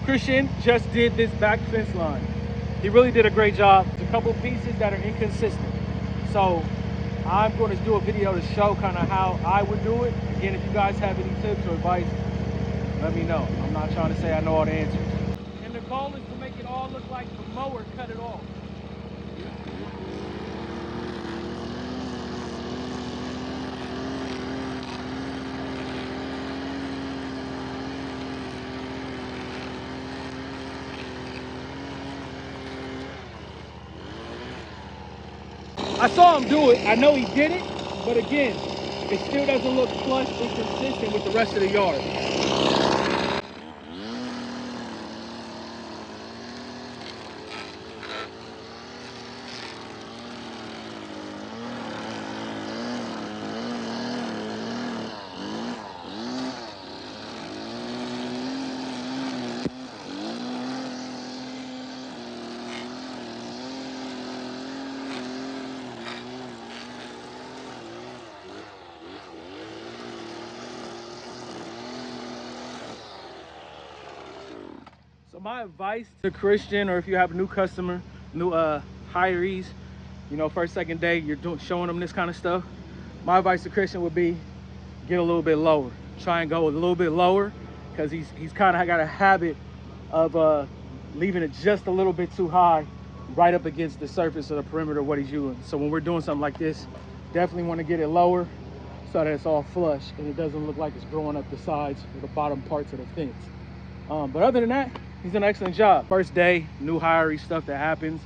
Christian just did this back fence line. He really did a great job. There's a couple pieces that are inconsistent. So I'm going to do a video to show kind of how I would do it. Again, if you guys have any tips or advice, let me know. I'm not trying to say I know all the answers. And the goal is to make it all look like the mower cut it off. I saw him do it. I know he did it, but again, it still doesn't look flush and consistent with the rest of the yard. So my advice to Christian, or if you have a new customer, new hirees, you know, first, second day, you're showing them this kind of stuff. My advice to Christian would be get a little bit lower. Try and go a little bit lower, because he's kind of got a habit of leaving it just a little bit too high right up against the surface of the perimeter of what he's using. So when we're doing something like this, definitely want to get it lower so that it's all flush and it doesn't look like it's growing up the sides or the bottom parts of the fence. But other than that, he's done an excellent job. First day, new hiree stuff that happens.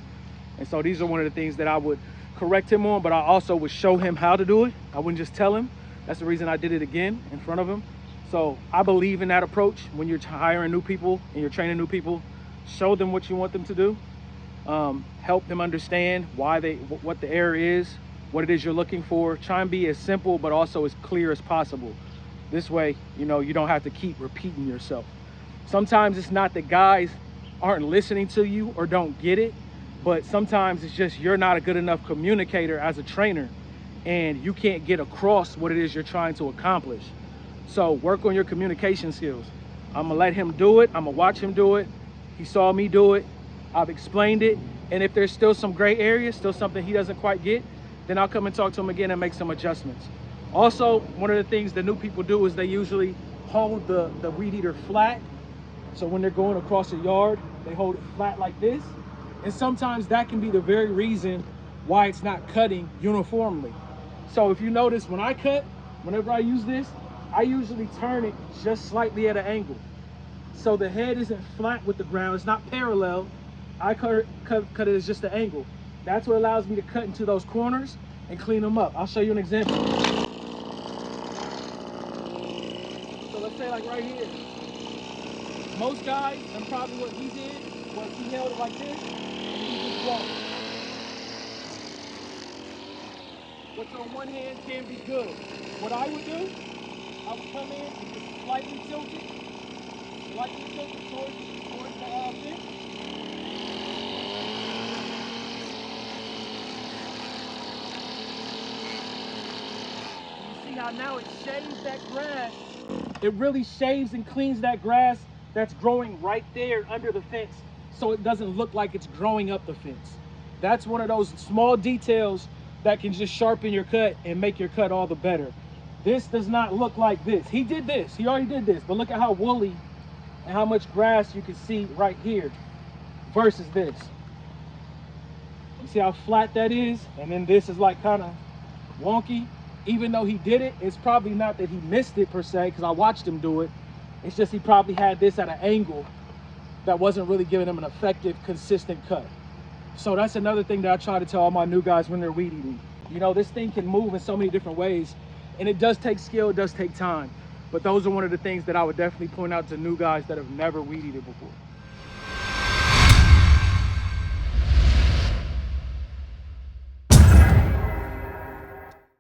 And so these are one of the things that I would correct him on, but I also would show him how to do it. I wouldn't just tell him. That's the reason I did it again in front of him. So I believe in that approach. When you're hiring new people and you're training new people, show them what you want them to do. Help them understand what the error is, what it is you're looking for. Try and be as simple, but also as clear as possible. This way, you know, you don't have to keep repeating yourself. Sometimes it's not that guys aren't listening to you or don't get it, but sometimes it's just you're not a good enough communicator as a trainer and you can't get across what it is you're trying to accomplish. So work on your communication skills. I'm gonna let him do it. I'm gonna watch him do it. He saw me do it. I've explained it. And if there's still some gray areas, still something he doesn't quite get, then I'll come and talk to him again and make some adjustments. Also, one of the things that new people do is they usually hold the weed eater flat. So when they're going across the yard, they hold it flat like this. And sometimes that can be the very reason why it's not cutting uniformly. So if you notice, when I cut, whenever I use this, I usually turn it just slightly at an angle. So the head isn't flat with the ground, it's not parallel. I cut it as just an angle. That's what allows me to cut into those corners and clean them up. I'll show you an example. So let's say like right here. Most guys, and probably what he did, was he held it like this, and he just walked. What's on one hand can be good. What I would do, I would come in and just slightly tilt it towards the fence. You see how now it shaves that grass. It really shaves and cleans that grass that's growing right there under the fence, so it doesn't look like it's growing up the fence. That's one of those small details that can just sharpen your cut and make your cut all the better. This does not look like this. He did this, he already did this, but look at how woolly and how much grass you can see right here versus this. You see how flat that is? And then this is like kind of wonky. Even though he did it, it's probably not that he missed it per se, because I watched him do it. It's just he probably had this at an angle that wasn't really giving him an effective, consistent cut. So that's another thing that I try to tell all my new guys when they're weed eating. You know, this thing can move in so many different ways, and it does take skill, it does take time. But those are one of the things that I would definitely point out to new guys that have never weed eated before.